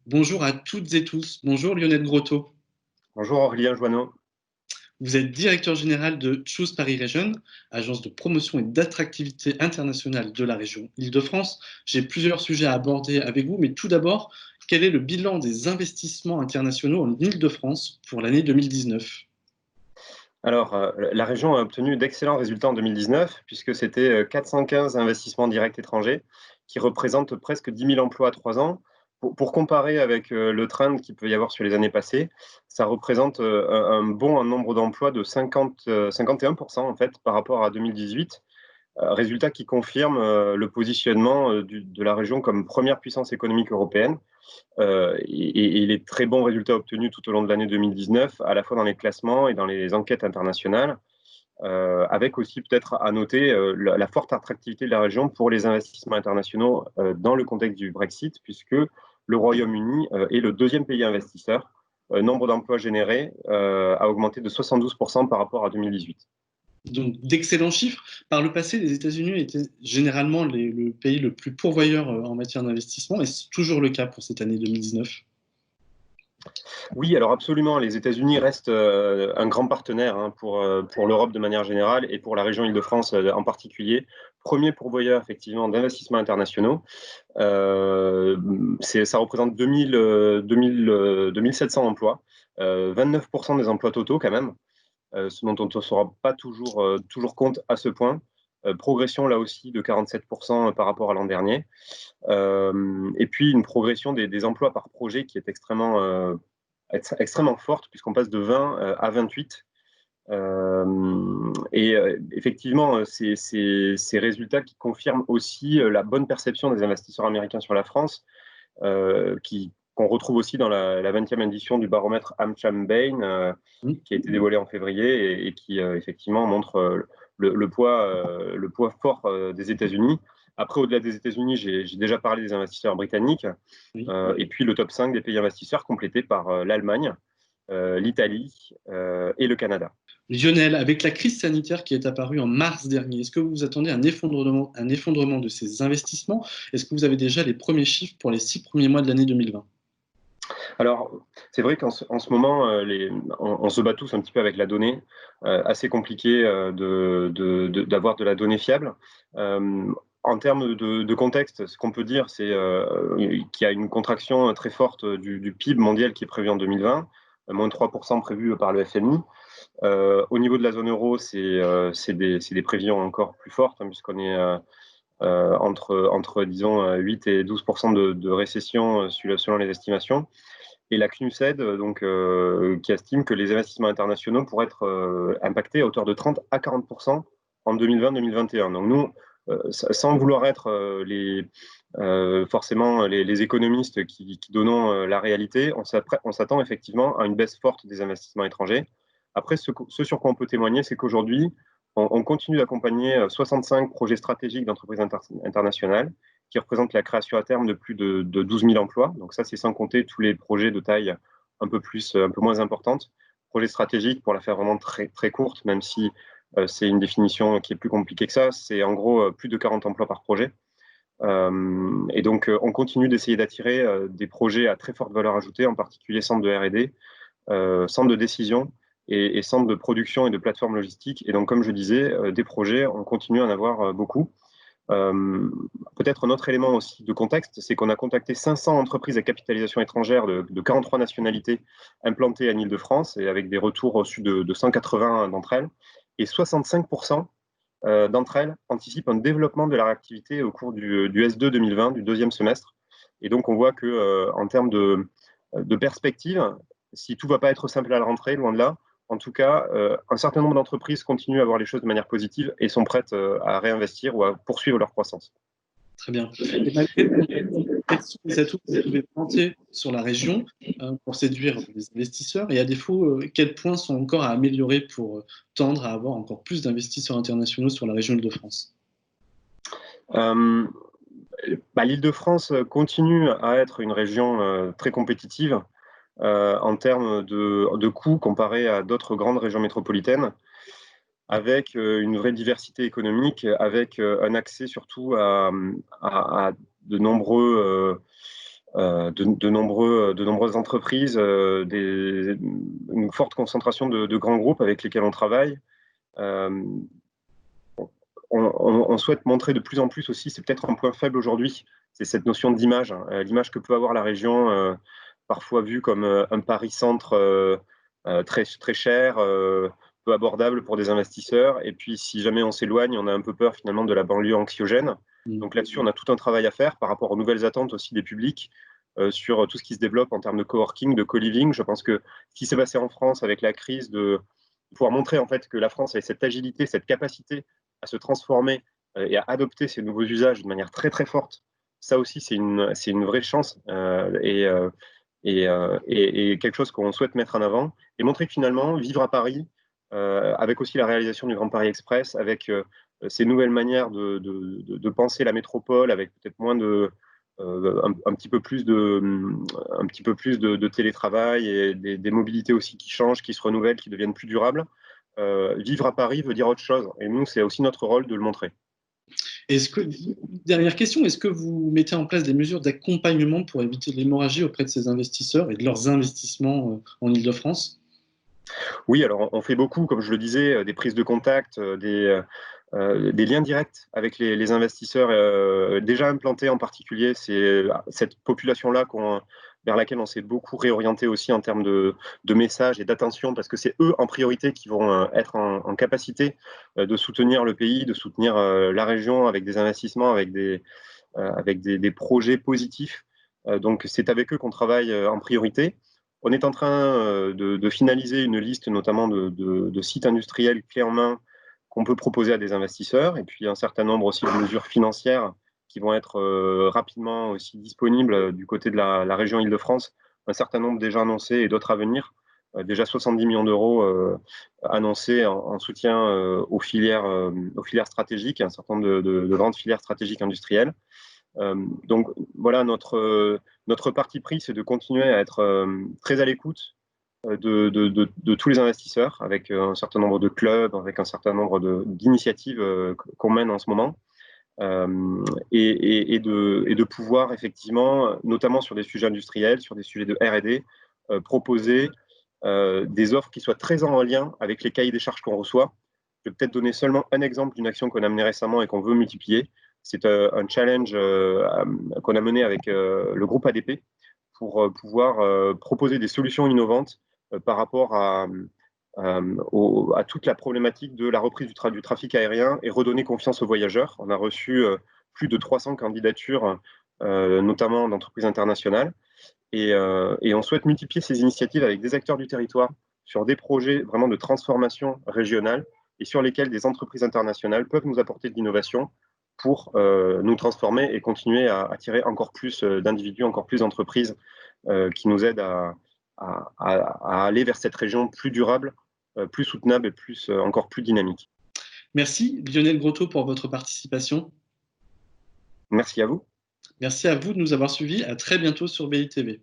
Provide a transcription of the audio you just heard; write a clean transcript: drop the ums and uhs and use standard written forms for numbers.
Bonjour à toutes et tous. Bonjour Lionel Grotto. Bonjour Aurélien Joanneau. Vous êtes directeur général de Choose Paris Region, agence de promotion et d'attractivité internationale de la région Île-de-France. J'ai plusieurs sujets à aborder avec vous, mais tout d'abord, quel est le bilan des investissements internationaux en Île-de-France pour l'année 2019? Alors, la région a obtenu d'excellents résultats en 2019, puisque c'était 415 investissements directs étrangers, qui représentent presque 10 000 emplois à 3 ans. Pour comparer avec le trend qu'il peut y avoir sur les années passées, ça représente un bond en nombre d'emplois de 51% en fait, par rapport à 2018. Résultat qui confirme le positionnement de la région comme première puissance économique européenne. Et les très bons résultats obtenus tout au long de l'année 2019, à la fois dans les classements et dans les enquêtes internationales, avec aussi peut-être à noter la forte attractivité de la région pour les investissements internationaux dans le contexte du Brexit, puisque le Royaume-Uni est le deuxième pays investisseur. Nombre d'emplois générés a augmenté de 72% par rapport à 2018. Donc d'excellents chiffres. Par le passé, les États-Unis étaient généralement le pays le plus pourvoyeur en matière d'investissement, et c'est toujours le cas pour cette année 2019. Oui, alors absolument, les États-Unis restent un grand partenaire pour l'Europe de manière générale et pour la région Île-de-France en particulier. Premier pourvoyeur effectivement d'investissements internationaux. Ça représente 2700 emplois, 29% des emplois totaux quand même, ce dont on ne se rend pas toujours compte à ce point. Progression là aussi de 47% par rapport à l'an dernier. Et puis une progression des emplois par projet qui est extrêmement forte, puisqu'on passe de 20 à 28. Effectivement, ces résultats qui confirment aussi la bonne perception des investisseurs américains sur la France, qu'on retrouve aussi dans la 20e édition du baromètre AmCham Bain, qui a été dévoilé en février et qui effectivement montre le poids fort des États-Unis. Après, au-delà des États-Unis, j'ai déjà parlé des investisseurs britanniques, Oui. et puis le top 5 des pays investisseurs complété par l'Allemagne, l'Italie et le Canada. Lionel, avec la crise sanitaire qui est apparue en mars dernier, est-ce que vous attendez un effondrement de ces investissements? Est-ce que vous avez déjà les premiers chiffres pour les 6 premiers mois de l'année 2020? Alors, c'est vrai qu'en ce moment, on se bat tous un petit peu avec la donnée, assez compliqué d'avoir de la donnée fiable. En termes de contexte, ce qu'on peut dire, c'est qu'il y a une contraction très forte du PIB mondial qui est prévu en 2020, moins de 3% prévu par le FMI. Au niveau de la zone euro, c'est des prévisions encore plus fortes, puisqu'on est entre disons, 8 et 12% de récession selon les estimations. Et la CNUSED, qui estime que les investissements internationaux pourraient être impactés à hauteur de 30 à 40% en 2020-2021. Donc nous, sans vouloir être forcément les économistes qui donnons la réalité, on s'attend effectivement à une baisse forte des investissements étrangers. Après, ce sur quoi on peut témoigner, c'est qu'aujourd'hui, on continue d'accompagner 65 projets stratégiques d'entreprises internationales qui représentent la création à terme de plus de 12 000 emplois. Donc ça, c'est sans compter tous les projets de taille un peu moins importante. Projet stratégique, pour la faire vraiment très, très courte, même si c'est une définition qui est plus compliquée que ça, c'est en gros plus de 40 emplois par projet. Et donc, on continue d'essayer d'attirer des projets à très forte valeur ajoutée, en particulier centres de R&D, centres de décision et centres de production et de plateformes logistiques. Et donc, comme je disais, des projets, on continue à en avoir beaucoup. Peut-être un autre élément aussi de contexte, c'est qu'on a contacté 500 entreprises à capitalisation étrangère de 43 nationalités implantées en Île-de-France et avec des retours reçus de 180 d'entre elles. Et 65% d'entre elles anticipent un développement de leur activité au cours du S2 2020, du deuxième semestre. Et donc, on voit que en termes de perspective, si tout ne va pas être simple à la rentrée, loin de là, en tout cas, un certain nombre d'entreprises continuent à voir les choses de manière positive et sont prêtes à réinvestir ou à poursuivre leur croissance. Très bien. Et malgré le contexte, quels sont les atouts que vous pouvez pointer sur la région pour séduire les investisseurs, et à défaut, quels points sont encore à améliorer pour tendre à avoir encore plus d'investisseurs internationaux sur la région Île-de-France? Euh, L'Île-de-France continue à être une région très compétitive en termes de coûts comparé à d'autres grandes régions métropolitaines, avec une vraie diversité économique, avec un accès surtout à de nombreux de nombreuses entreprises, une forte concentration de grands groupes avec lesquels on travaille. On souhaite montrer de plus en plus aussi, c'est peut-être un point faible aujourd'hui, c'est cette notion d'image, l'image que peut avoir la région, parfois vue comme un Paris-Centre très, très cher, peu abordable pour des investisseurs. Et puis, si jamais on s'éloigne, on a un peu peur finalement de la banlieue anxiogène. Donc là-dessus, on a tout un travail à faire par rapport aux nouvelles attentes aussi des publics sur tout ce qui se développe en termes de coworking, de co-living. Je pense que ce qui s'est passé en France avec la crise, de pouvoir montrer en fait que la France avait cette agilité, cette capacité à se transformer et à adopter ces nouveaux usages de manière très très forte, ça aussi c'est une vraie chance et quelque chose qu'on souhaite mettre en avant et montrer que finalement, vivre à Paris, avec aussi la réalisation du Grand Paris Express, avec ces nouvelles manières de penser la métropole, avec peut-être moins un petit peu plus de télétravail et des mobilités aussi qui changent, qui se renouvellent, qui deviennent plus durables. Vivre à Paris veut dire autre chose. Et nous, c'est aussi notre rôle de le montrer. Dernière question, est-ce que vous mettez en place des mesures d'accompagnement pour éviter l'hémorragie auprès de ces investisseurs et de leurs investissements en Île-de-France? Oui, alors on fait beaucoup, comme je le disais, des prises de contact, des liens directs avec les investisseurs déjà implantés en particulier. C'est cette population-là vers laquelle on s'est beaucoup réorienté aussi en termes de messages et d'attention, parce que c'est eux en priorité qui vont être en capacité de soutenir le pays, de soutenir la région avec des investissements, avec des projets positifs. Donc c'est avec eux qu'on travaille en priorité. On est en train de finaliser une liste notamment de sites industriels clés en main qu'on peut proposer à des investisseurs, et puis un certain nombre aussi de mesures financières qui vont être rapidement aussi disponibles du côté de la région Île-de-France, un certain nombre déjà annoncés et d'autres à venir. Déjà 70 millions d'euros annoncés en soutien aux filières stratégiques, un certain nombre de grandes filières stratégiques industrielles. Donc voilà, notre parti pris, c'est de continuer à être très à l'écoute de tous les investisseurs, avec un certain nombre de clubs, avec un certain nombre d'initiatives qu'on mène en ce moment, et de pouvoir effectivement, notamment sur des sujets industriels, sur des sujets de R&D, proposer des offres qui soient très en lien avec les cahiers des charges qu'on reçoit. Je vais peut-être donner seulement un exemple d'une action qu'on a menée récemment et qu'on veut multiplier. C'est un challenge qu'on a mené avec le groupe ADP pour pouvoir proposer des solutions innovantes par rapport à toute la problématique de la reprise du trafic aérien et redonner confiance aux voyageurs. On a reçu plus de 300 candidatures, notamment d'entreprises internationales. Et on souhaite multiplier ces initiatives avec des acteurs du territoire sur des projets vraiment de transformation régionale et sur lesquels des entreprises internationales peuvent nous apporter de l'innovation pour nous transformer et continuer à attirer encore plus d'individus, encore plus d'entreprises qui nous aident à aller vers cette région plus durable, plus soutenable et encore plus dynamique. Merci Lionel Grotto pour votre participation. Merci à vous. Merci à vous de nous avoir suivis. À très bientôt sur BITV.